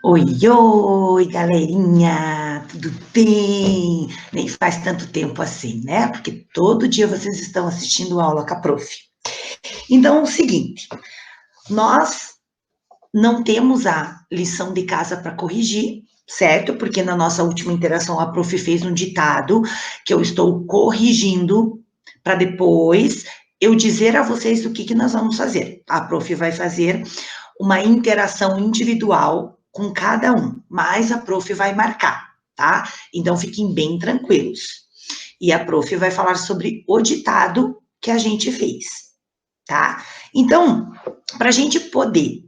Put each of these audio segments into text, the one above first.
Oi, oi, galerinha, tudo bem? Nem faz tanto tempo assim, né? Porque todo dia vocês estão assistindo aula com a prof. Então, é o seguinte, nós não temos a lição de casa para corrigir, certo? Porque na nossa última interação a prof fez um ditado que eu estou corrigindo para depois eu dizer a vocês o que nós vamos fazer. A prof vai fazer uma interação individual com cada um, mas a prof vai marcar, tá? Então fiquem bem tranquilos. E a prof vai falar sobre o ditado que a gente fez, tá? Então, para a gente poder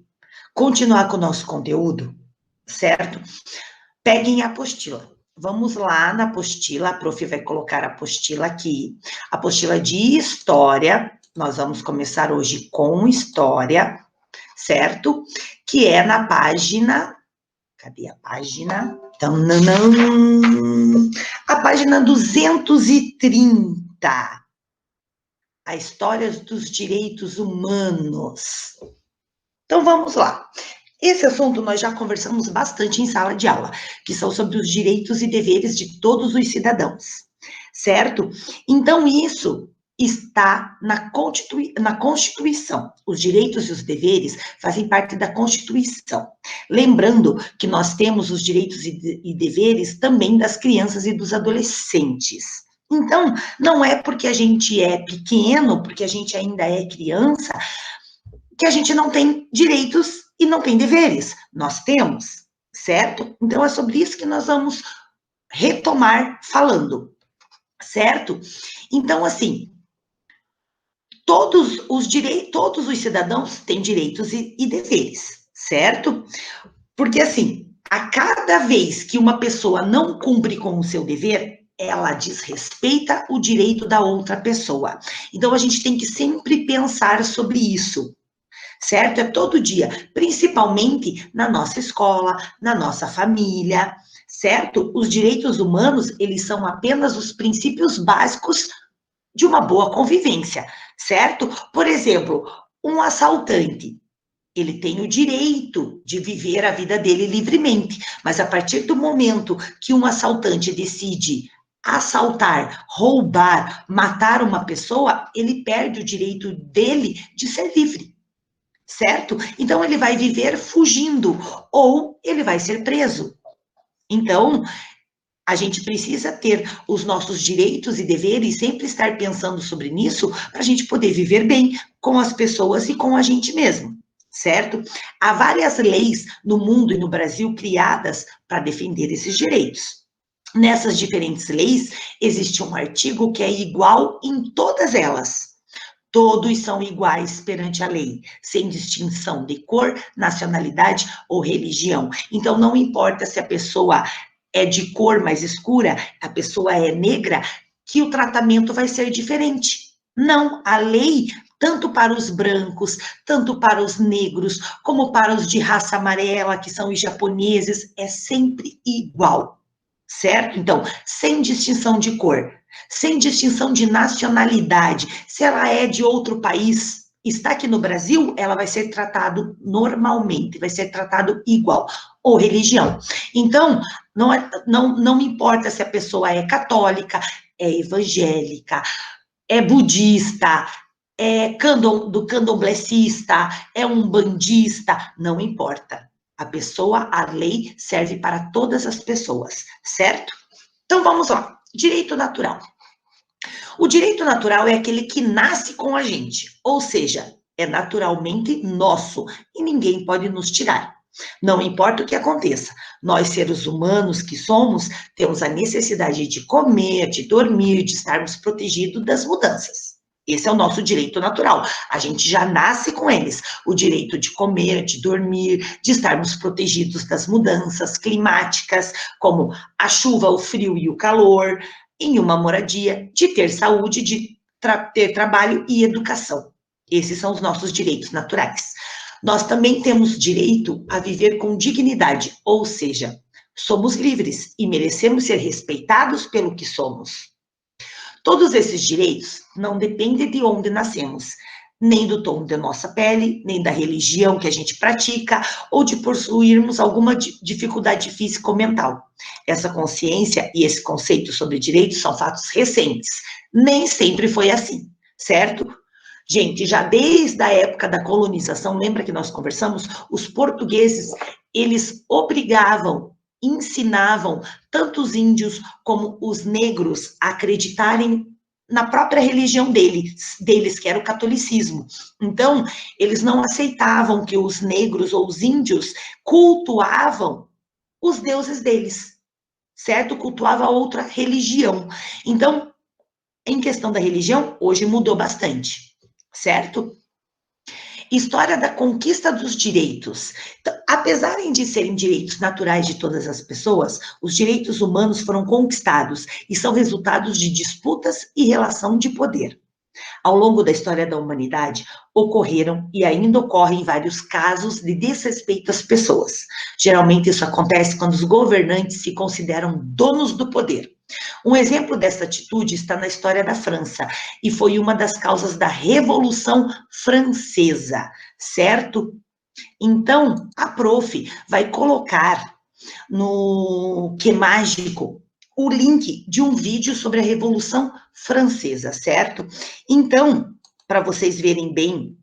continuar com o nosso conteúdo, certo? Peguem a apostila. Vamos lá na apostila, a prof vai colocar a apostila aqui, a apostila de história, nós vamos começar hoje com história, certo? Que é na página, cadê a página? A página 230, a história dos direitos humanos. Então, vamos lá. Esse assunto nós já conversamos bastante em sala de aula, que são sobre os direitos e deveres de todos os cidadãos, certo? Então, isso está na Constituição. Os direitos e os deveres fazem parte da Constituição. Lembrando que nós temos os direitos e deveres também das crianças e dos adolescentes. Então, não é porque a gente é pequeno, porque a gente ainda é criança, que a gente não tem direitos e não tem deveres. Nós temos, certo? Então, é sobre isso que nós vamos retomar falando, certo? Então, assim, todos os cidadãos têm direitos e deveres, certo? Porque, assim, a cada vez que uma pessoa não cumpre com o seu dever, ela desrespeita o direito da outra pessoa. Então, a gente tem que sempre pensar sobre isso, certo? É todo dia, principalmente na nossa escola, na nossa família, certo? Os direitos humanos, eles são apenas os princípios básicos de uma boa convivência, certo? Por exemplo, um assaltante, ele tem o direito de viver a vida dele livremente, mas a partir do momento que um assaltante decide assaltar, roubar, matar uma pessoa, ele perde o direito dele de ser livre, certo? Então, ele vai viver fugindo, ou ele vai ser preso. Então, a gente precisa ter os nossos direitos e deveres, sempre estar pensando sobre isso, para a gente poder viver bem com as pessoas e com a gente mesmo, certo? Há várias leis no mundo e no Brasil criadas para defender esses direitos. Nessas diferentes leis, existe um artigo que é igual em todas elas. Todos são iguais perante a lei, sem distinção de cor, nacionalidade ou religião. Então, não importa se a pessoa é de cor mais escura, a pessoa é negra, que o tratamento vai ser diferente. Não, a lei, tanto para os brancos, tanto para os negros, como para os de raça amarela, que são os japoneses, é sempre igual, certo? Então, sem distinção de cor, sem distinção de nacionalidade, se ela é de outro país, está aqui no Brasil, ela vai ser tratado normalmente, vai ser tratado igual, ou religião. Então, não importa se a pessoa é católica, é evangélica, é budista, é do candomblessista, é umbandista, não importa. A pessoa, a lei serve para todas as pessoas, certo? Então, vamos lá. Direito natural. O direito natural é aquele que nasce com a gente, ou seja, é naturalmente nosso e ninguém pode nos tirar. Não importa o que aconteça, nós, seres humanos que somos, temos a necessidade de comer, de dormir, de estarmos protegidos das mudanças. Esse é o nosso direito natural. A gente já nasce com eles. O direito de comer, de dormir, de estarmos protegidos das mudanças climáticas, como a chuva, o frio e o calor, em uma moradia, de ter saúde, de ter trabalho e educação. Esses são os nossos direitos naturais. Nós também temos direito a viver com dignidade, ou seja, somos livres e merecemos ser respeitados pelo que somos. Todos esses direitos não dependem de onde nascemos, nem do tom da nossa pele, nem da religião que a gente pratica, ou de possuirmos alguma dificuldade física ou mental. Essa consciência e esse conceito sobre direitos são fatos recentes. Nem sempre foi assim, certo? Gente, já desde a época da colonização, lembra que nós conversamos? Os portugueses, eles obrigavam, ensinavam tanto os índios como os negros a acreditarem na própria religião deles, que era o catolicismo. Então, eles não aceitavam que os negros ou os índios cultuavam os deuses deles, certo? Cultuava outra religião. Então, em questão da religião, hoje mudou bastante, certo? História da conquista dos direitos. Então, apesar de serem direitos naturais de todas as pessoas, os direitos humanos foram conquistados e são resultados de disputas e relação de poder. Ao longo da história da humanidade, ocorreram e ainda ocorrem vários casos de desrespeito às pessoas. Geralmente isso acontece quando os governantes se consideram donos do poder. Um exemplo dessa atitude está na história da França e foi uma das causas da Revolução Francesa, certo? Então, a prof vai colocar no Que Mágico o link de um vídeo sobre a Revolução Francesa, certo? Então, para vocês verem bem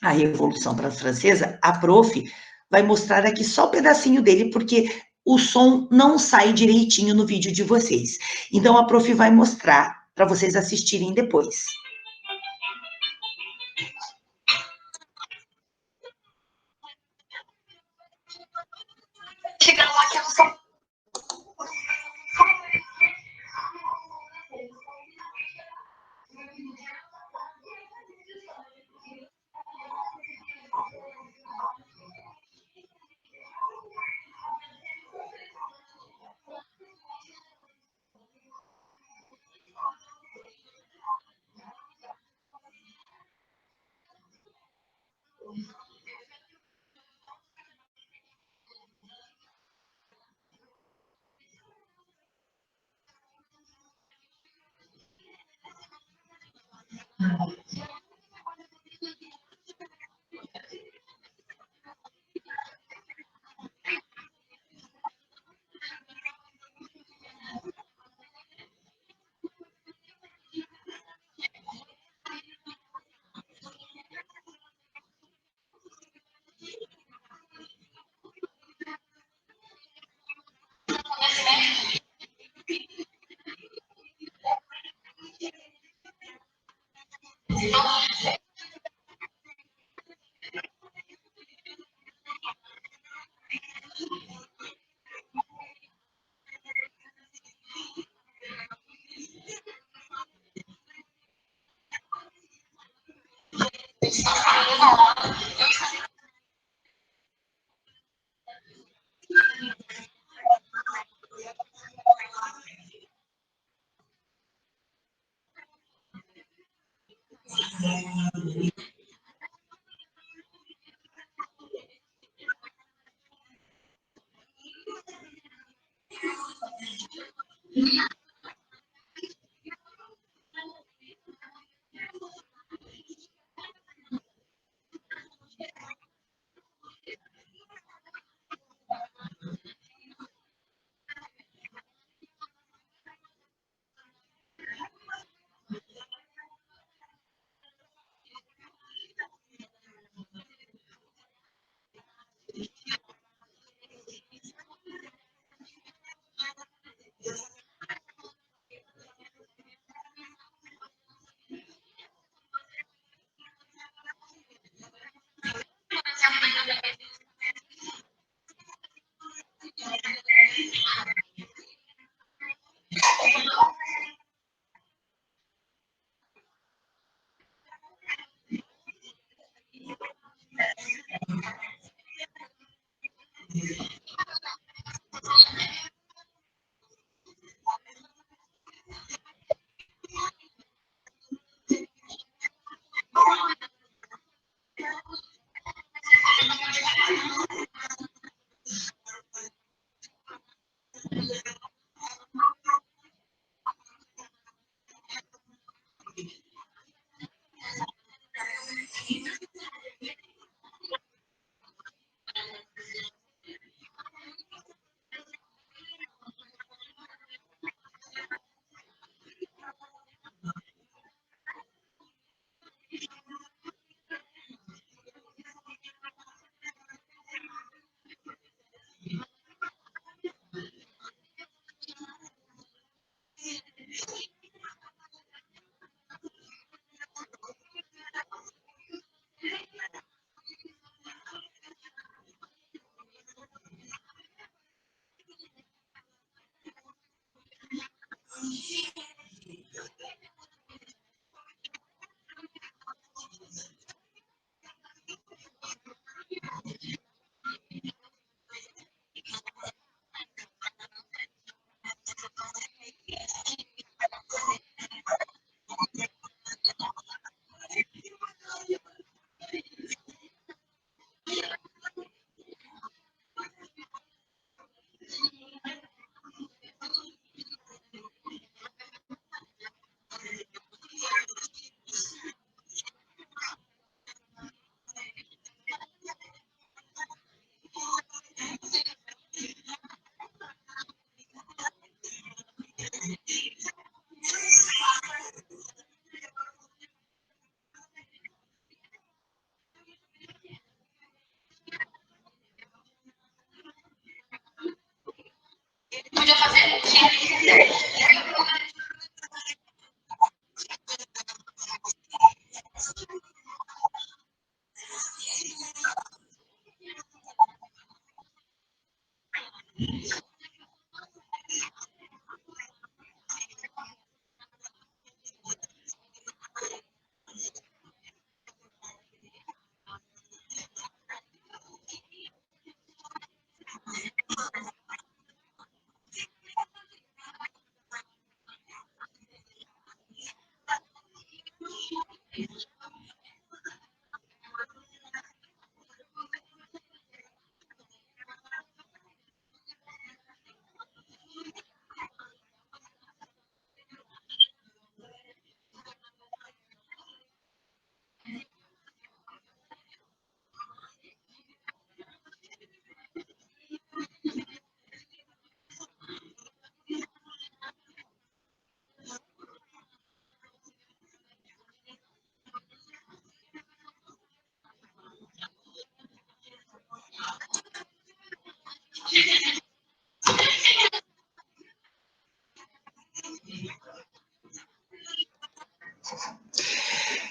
a Revolução Francesa, a prof vai mostrar aqui só um pedacinho dele, porque o som não sai direitinho no vídeo de vocês. Então, a prof vai mostrar para vocês assistirem depois. Chegando lá que eu sou.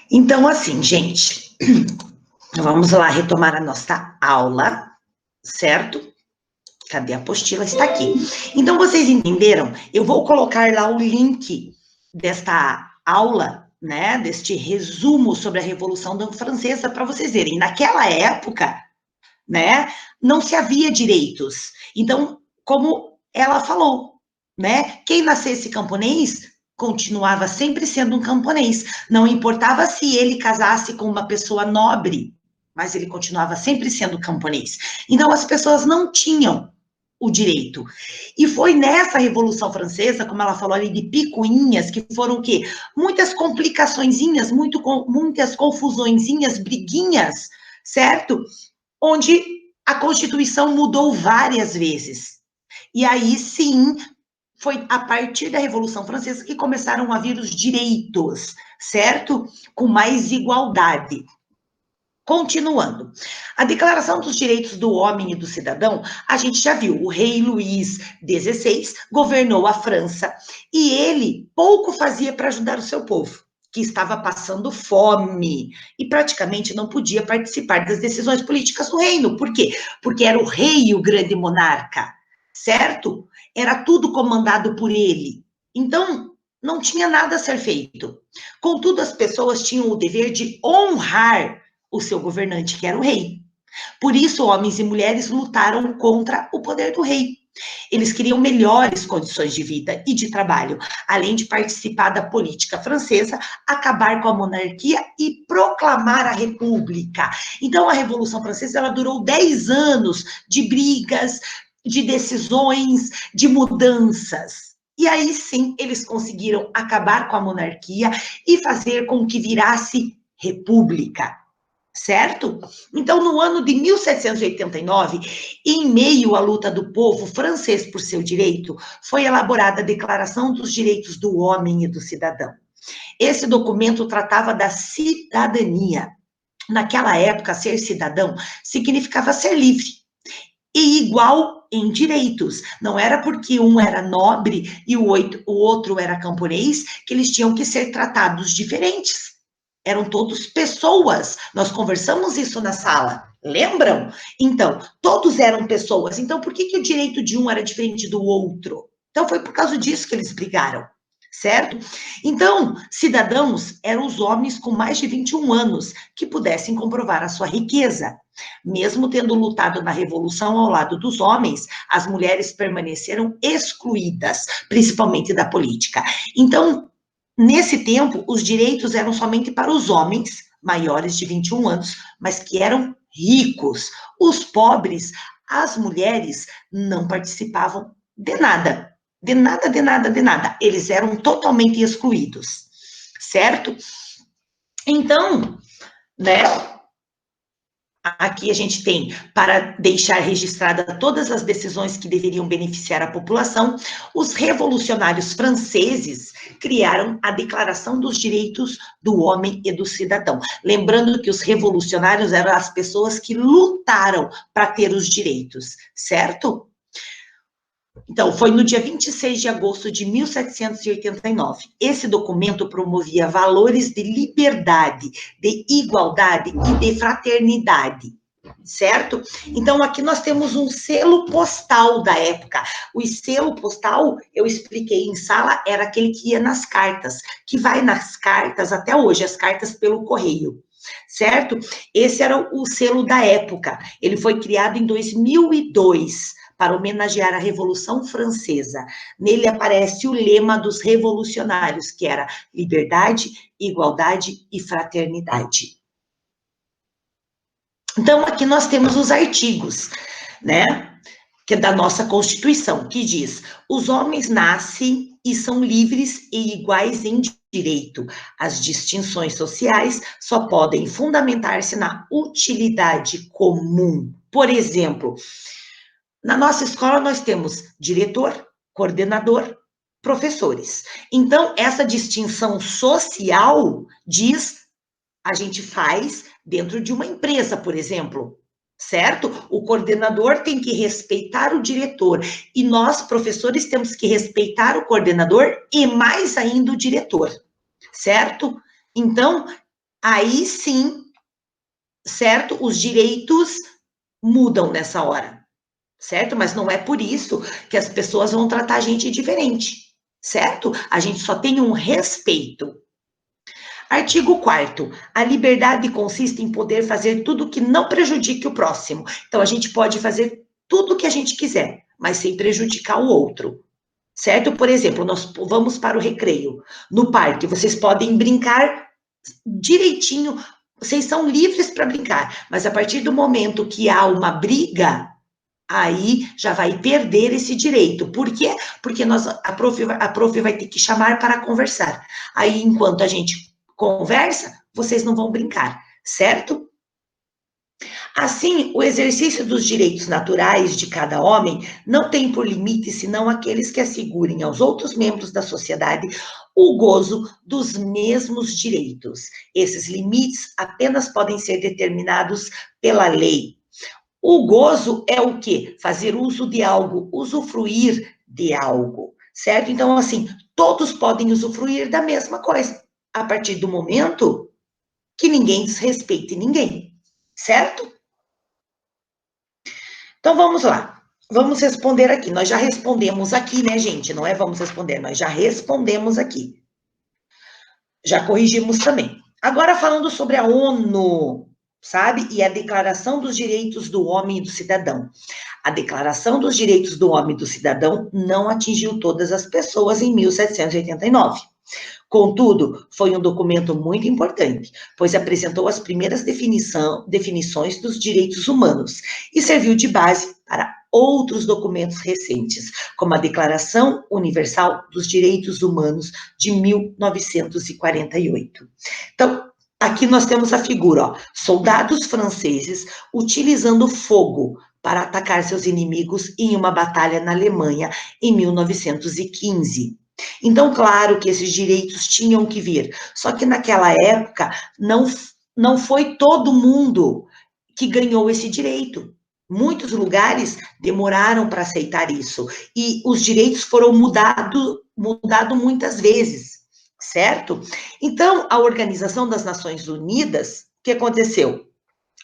Então, assim, gente, vamos lá retomar a nossa aula, certo? Cadê a apostila? Está aqui. Então, vocês entenderam? Eu vou colocar lá o link desta aula, né? Deste resumo sobre a Revolução Francesa para vocês verem. Naquela época, né? Não se havia direitos. Então, como ela falou, né? Quem nascesse camponês continuava sempre sendo um camponês. Não importava se ele casasse com uma pessoa nobre, mas ele continuava sempre sendo camponês. Então, as pessoas não tinham o direito. E foi nessa Revolução Francesa, como ela falou ali, de picuinhas, que foram o quê? Muitas complicaçõezinhas, muitas confusõezinhas, briguinhas, certo? Onde a Constituição mudou várias vezes. E aí, sim, foi a partir da Revolução Francesa que começaram a vir os direitos, certo? Com mais igualdade. Continuando, a Declaração dos Direitos do Homem e do Cidadão, a gente já viu, o rei Luís XVI governou a França e ele pouco fazia para ajudar o seu povo, que estava passando fome e praticamente não podia participar das decisões políticas do reino. Por quê? Porque era o rei o grande monarca, certo? Era tudo comandado por ele. Então, não tinha nada a ser feito. Contudo, as pessoas tinham o dever de honrar o seu governante, que era o rei. Por isso, homens e mulheres lutaram contra o poder do rei. Eles queriam melhores condições de vida e de trabalho, além de participar da política francesa, acabar com a monarquia e proclamar a república. Então, a Revolução Francesa ela durou 10 anos de brigas, de decisões, de mudanças. E aí sim, eles conseguiram acabar com a monarquia e fazer com que virasse república. Certo? Então, no ano de 1789, em meio à luta do povo francês por seu direito, foi elaborada a Declaração dos Direitos do Homem e do Cidadão. Esse documento tratava da cidadania. Naquela época, ser cidadão significava ser livre e igual em direitos. Não era porque um era nobre e o outro era camponês que eles tinham que ser tratados diferentes. Eram todos pessoas. Nós conversamos isso na sala. Lembram? Então, todos eram pessoas. Então, por que o direito de um era diferente do outro? Então, foi por causa disso que eles brigaram. certo? Então, cidadãos eram os homens com mais de 21 anos que pudessem comprovar a sua riqueza. Mesmo tendo lutado na Revolução ao lado dos homens, as mulheres permaneceram excluídas, principalmente da política. Então, nesse tempo, os direitos eram somente para os homens maiores de 21 anos, mas que eram ricos. Os pobres, as mulheres, não participavam de nada. De nada, de nada, de nada. Eles eram totalmente excluídos, certo? Então, né, aqui a gente tem, para deixar registrada todas as decisões que deveriam beneficiar a população, os revolucionários franceses criaram a Declaração dos Direitos do Homem e do Cidadão. Lembrando que os revolucionários eram as pessoas que lutaram para ter os direitos, certo? Então, foi no dia 26 de agosto de 1789. Esse documento promovia valores de liberdade, de igualdade e de fraternidade, certo? Então, aqui nós temos um selo postal da época. O selo postal, eu expliquei em sala, era aquele que ia nas cartas, que vai nas cartas até hoje, as cartas pelo correio, certo? Esse era o selo da época. Ele foi criado em 2002, para homenagear a Revolução Francesa. Nele aparece o lema dos revolucionários, que era liberdade, igualdade e fraternidade. Então, aqui nós temos os artigos, né, que é da nossa Constituição, que diz: os homens nascem e são livres e iguais em direito. As distinções sociais só podem fundamentar-se na utilidade comum. Por exemplo, na nossa escola, nós temos diretor, coordenador, professores. Então, essa distinção social diz, a gente faz dentro de uma empresa, por exemplo, certo? O coordenador tem que respeitar o diretor, e nós, professores, temos que respeitar o coordenador e mais ainda o diretor, certo? Então, aí sim, certo? Os direitos mudam nessa hora. Certo? Mas não é por isso que as pessoas vão tratar a gente diferente, certo? A gente só tem um respeito. Artigo 4º. A liberdade consiste em poder fazer tudo que não prejudique o próximo. Então, a gente pode fazer tudo o que a gente quiser, mas sem prejudicar o outro, certo? Por exemplo, nós vamos para o recreio. No parque, vocês podem brincar direitinho, vocês são livres para brincar, mas a partir do momento que há uma briga, aí já vai perder esse direito. Por quê? Porque a prof vai ter que chamar para conversar. Aí, enquanto a gente conversa, vocês não vão brincar, certo? Assim, o exercício dos direitos naturais de cada homem não tem por limite senão aqueles que assegurem aos outros membros da sociedade o gozo dos mesmos direitos. Esses limites apenas podem ser determinados pela lei. O gozo é o quê? Fazer uso de algo, usufruir de algo, certo? Então, assim, todos podem usufruir da mesma coisa, a partir do momento que ninguém desrespeite ninguém, certo? Então, vamos lá. Vamos responder aqui. Nós já respondemos aqui, né, gente? Não é vamos responder, nós já respondemos aqui. Já corrigimos também. Agora, falando sobre a ONU, sabe? E a Declaração dos Direitos do Homem e do Cidadão. A Declaração dos Direitos do Homem e do Cidadão não atingiu todas as pessoas em 1789. Contudo, foi um documento muito importante, pois apresentou as primeiras definições dos direitos humanos e serviu de base para outros documentos recentes, como a Declaração Universal dos Direitos Humanos de 1948. Então, aqui nós temos a figura, ó, soldados franceses utilizando fogo para atacar seus inimigos em uma batalha na Alemanha em 1915. Então, claro que esses direitos tinham que vir, só que naquela época não foi todo mundo que ganhou esse direito. Muitos lugares demoraram para aceitar isso, e os direitos foram mudados muitas vezes, certo? Então, a Organização das Nações Unidas, o que aconteceu?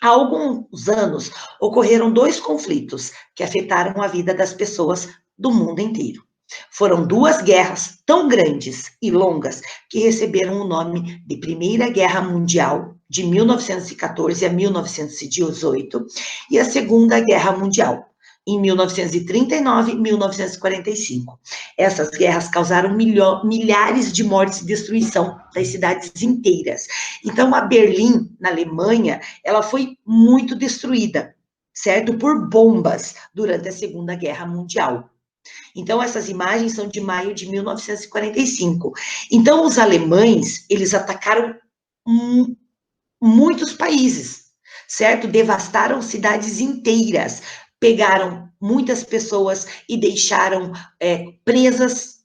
Há alguns anos, ocorreram 2 conflitos que afetaram a vida das pessoas do mundo inteiro. Foram duas guerras tão grandes e longas que receberam o nome de Primeira Guerra Mundial, de 1914 a 1918, e a Segunda Guerra Mundial, em 1939 e 1945. Essas guerras causaram milhares de mortes e destruição das cidades inteiras. Então, a Berlim, na Alemanha, ela foi muito destruída, certo? Por bombas durante a Segunda Guerra Mundial. Então, essas imagens são de maio de 1945. Então, os alemães, eles atacaram muitos países, certo? Devastaram cidades inteiras, pegaram muitas pessoas e deixaram presas,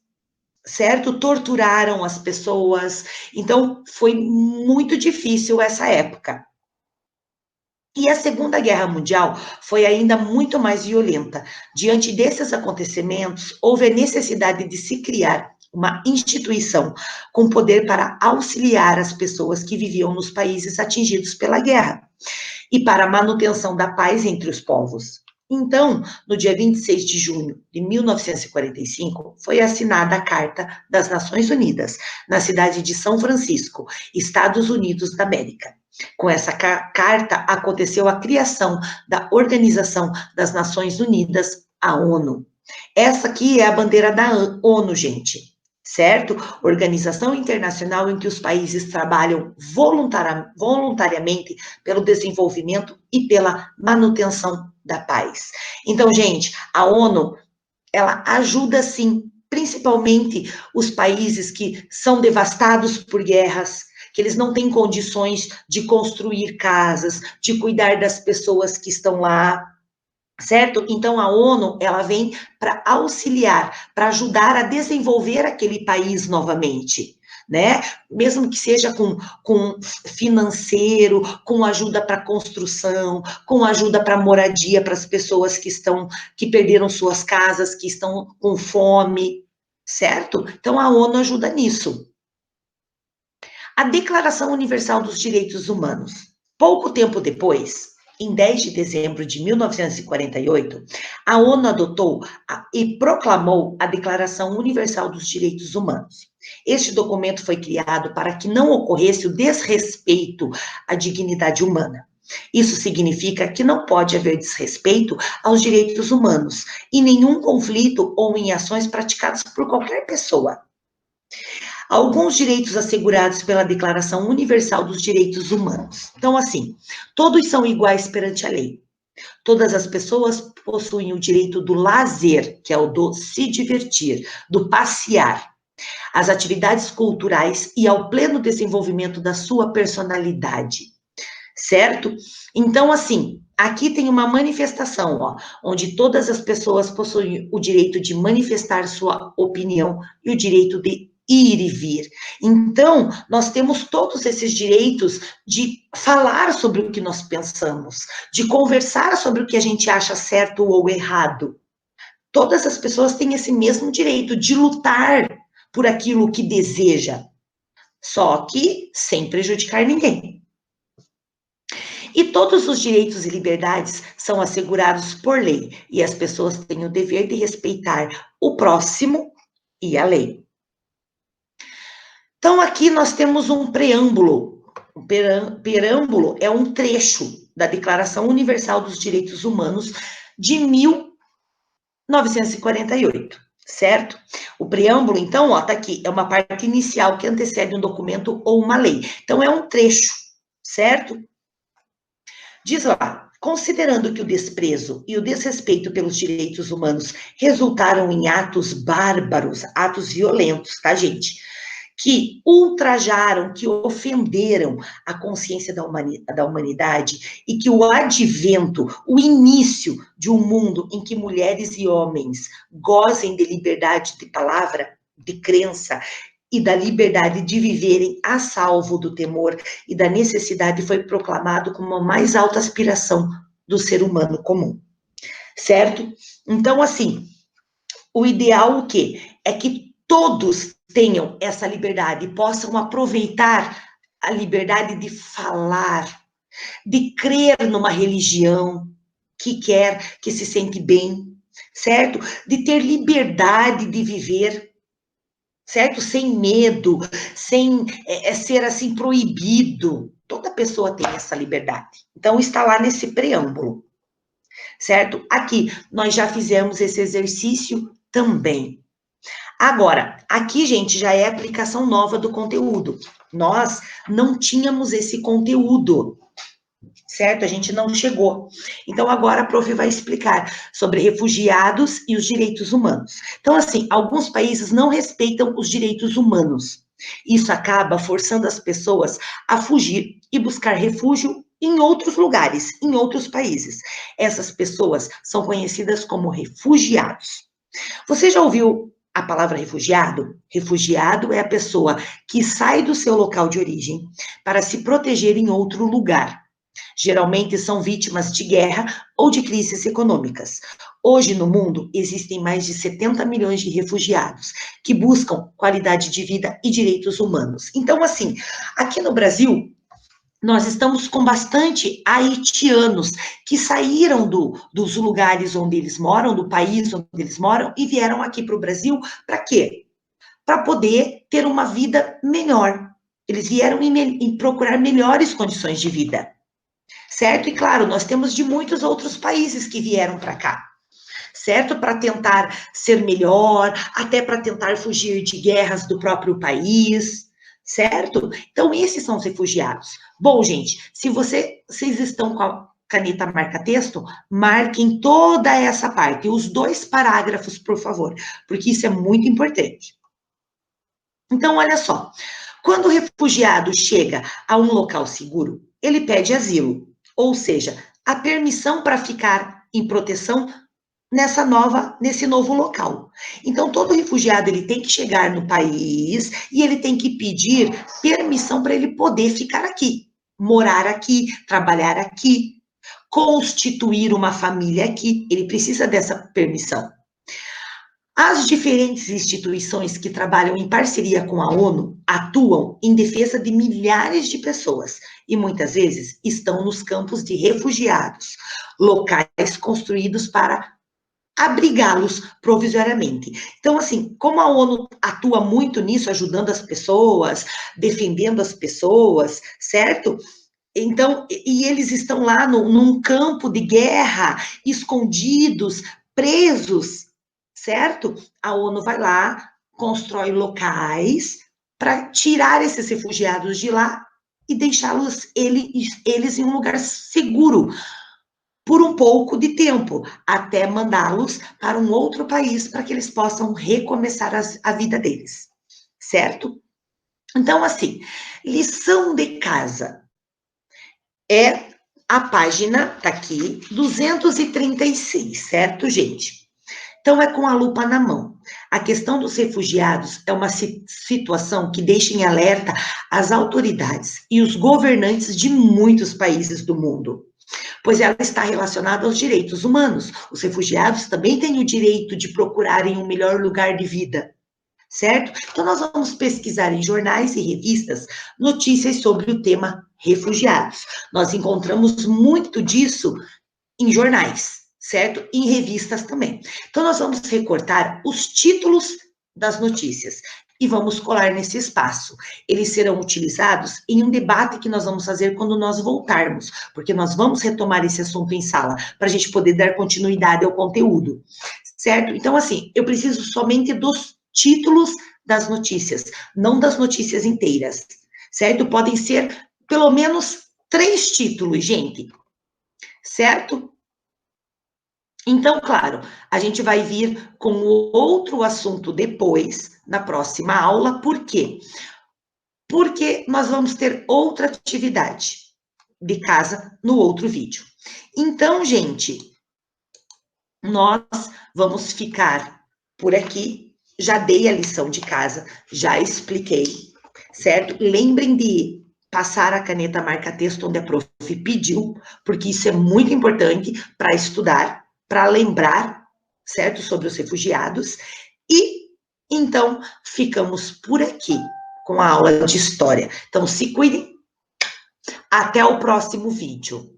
certo? Torturaram as pessoas. Então, foi muito difícil essa época. E a Segunda Guerra Mundial foi ainda muito mais violenta. Diante desses acontecimentos, houve a necessidade de se criar uma instituição com poder para auxiliar as pessoas que viviam nos países atingidos pela guerra e para a manutenção da paz entre os povos. Então, no dia 26 de junho de 1945, foi assinada a Carta das Nações Unidas, na cidade de São Francisco, Estados Unidos da América. Com essa carta, aconteceu a criação da Organização das Nações Unidas, a ONU. Essa aqui é a bandeira da ONU, gente, certo? Organização internacional em que os países trabalham voluntariamente pelo desenvolvimento e pela manutenção da paz. Então, gente, a ONU, ela ajuda, sim, principalmente os países que são devastados por guerras, que eles não têm condições de construir casas, de cuidar das pessoas que estão lá, certo? Então, a ONU, ela vem para auxiliar, para ajudar a desenvolver aquele país novamente, né? Mesmo que seja com financeiro, com ajuda para construção, com ajuda para moradia para as pessoas que perderam suas casas, que estão com fome, certo? Então, a ONU ajuda nisso. A Declaração Universal dos Direitos Humanos. Pouco tempo depois, em 10 de dezembro de 1948, a ONU adotou e proclamou a Declaração Universal dos Direitos Humanos. Este documento foi criado para que não ocorresse o desrespeito à dignidade humana. Isso significa que não pode haver desrespeito aos direitos humanos em nenhum conflito ou em ações praticadas por qualquer pessoa. Alguns direitos assegurados pela Declaração Universal dos Direitos Humanos. Então, assim, todos são iguais perante a lei. Todas as pessoas possuem o direito do lazer, que é o do se divertir, do passear, às atividades culturais e ao pleno desenvolvimento da sua personalidade, certo? Então, assim, aqui tem uma manifestação, ó, onde todas as pessoas possuem o direito de manifestar sua opinião e o direito de ir e vir. Então, nós temos todos esses direitos de falar sobre o que nós pensamos, de conversar sobre o que a gente acha certo ou errado. Todas as pessoas têm esse mesmo direito de lutar por aquilo que deseja, só que sem prejudicar ninguém. E todos os direitos e liberdades são assegurados por lei, e as pessoas têm o dever de respeitar o próximo e a lei. Então, aqui nós temos um preâmbulo. O preâmbulo é um trecho da Declaração Universal dos Direitos Humanos de 1948, certo? O preâmbulo, então, ó, tá aqui, é uma parte inicial que antecede um documento ou uma lei. Então, é um trecho, certo? Diz lá, considerando que o desprezo e o desrespeito pelos direitos humanos resultaram em atos bárbaros, atos violentos, tá, gente? Que ultrajaram, que ofenderam a consciência da humanidade e que o advento, o início de um mundo em que mulheres e homens gozem de liberdade de palavra, de crença e da liberdade de viverem a salvo do temor e da necessidade foi proclamado como a mais alta aspiração do ser humano comum, certo? Então, assim, o ideal o quê? É que todos tenham essa liberdade e possam aproveitar a liberdade de falar, de crer numa religião que quer, que se sente bem, certo? De ter liberdade de viver, certo? Sem medo, sem ser assim proibido. Toda pessoa tem essa liberdade. Então, está lá nesse preâmbulo, certo? Aqui, nós já fizemos esse exercício também. Agora, aqui, gente, já é aplicação nova do conteúdo. Nós não tínhamos esse conteúdo, certo? A gente não chegou. Então, agora a prof vai explicar sobre refugiados e os direitos humanos. Então, assim, alguns países não respeitam os direitos humanos. Isso acaba forçando as pessoas a fugir e buscar refúgio em outros lugares, em outros países. Essas pessoas são conhecidas como refugiados. Você já ouviu a palavra refugiado? Refugiado é a pessoa que sai do seu local de origem para se proteger em outro lugar. Geralmente são vítimas de guerra ou de crises econômicas. Hoje no mundo existem mais de 70 milhões de refugiados que buscam qualidade de vida e direitos humanos. Então, assim, aqui no Brasil, nós estamos com bastante haitianos que saíram dos lugares onde eles moram, do país onde eles moram, e vieram aqui para o Brasil, para quê? Para poder ter uma vida melhor. Eles vieram em procurar melhores condições de vida, certo? E claro, nós temos de muitos outros países que vieram para cá, certo? Para tentar ser melhor, até para tentar fugir de guerras do próprio país, certo? Então, esses são os refugiados. Bom, gente, se vocês estão com a caneta marca-texto, marquem toda essa parte, os 2 parágrafos, por favor, porque isso é muito importante. Então, olha só, quando o refugiado chega a um local seguro, ele pede asilo, ou seja, a permissão para ficar em proteção nesse novo local. Então, todo refugiado, ele tem que chegar no país e ele tem que pedir permissão para ele poder ficar aqui, morar aqui, trabalhar aqui, constituir uma família aqui, ele precisa dessa permissão. As diferentes instituições que trabalham em parceria com a ONU atuam em defesa de milhares de pessoas e muitas vezes estão nos campos de refugiados, locais construídos para abrigá-los provisoriamente. Então, assim, como a ONU atua muito nisso, ajudando as pessoas, defendendo as pessoas, certo? Então, e eles estão lá num campo de guerra, escondidos, presos, certo? A ONU vai lá, constrói locais para tirar esses refugiados de lá e deixá-los eles em um lugar seguro por um pouco de tempo, até mandá-los para um outro país para que eles possam recomeçar a vida deles, certo? Então, assim, lição de casa é a página, tá aqui, 236, certo, gente? Então, é com a lupa na mão. A questão dos refugiados é uma situação que deixa em alerta as autoridades e os governantes de muitos países do mundo, pois ela está relacionada aos direitos humanos. Os refugiados também têm o direito de procurarem um melhor lugar de vida, certo? Então, nós vamos pesquisar em jornais e revistas notícias sobre o tema refugiados. Nós encontramos muito disso em jornais, certo? Em revistas também. Então, nós vamos recortar os títulos das notícias e vamos colar nesse espaço. Eles serão utilizados em um debate que nós vamos fazer quando nós voltarmos, porque nós vamos retomar esse assunto em sala, para a gente poder dar continuidade ao conteúdo, certo? Então, assim, eu preciso somente dos títulos das notícias, não das notícias inteiras, certo? Podem ser pelo menos 3 títulos, gente, certo? Então, claro, a gente vai vir com outro assunto depois, na próxima aula, por quê? Porque nós vamos ter outra atividade de casa no outro vídeo. Então, gente, nós vamos ficar por aqui. Já dei a lição de casa, já expliquei, certo? Lembrem de passar a caneta marca-texto onde a prof pediu, porque isso é muito importante para estudar, para lembrar, certo? Sobre os refugiados. E, então, ficamos por aqui com a aula de história. Então, se cuidem. Até o próximo vídeo.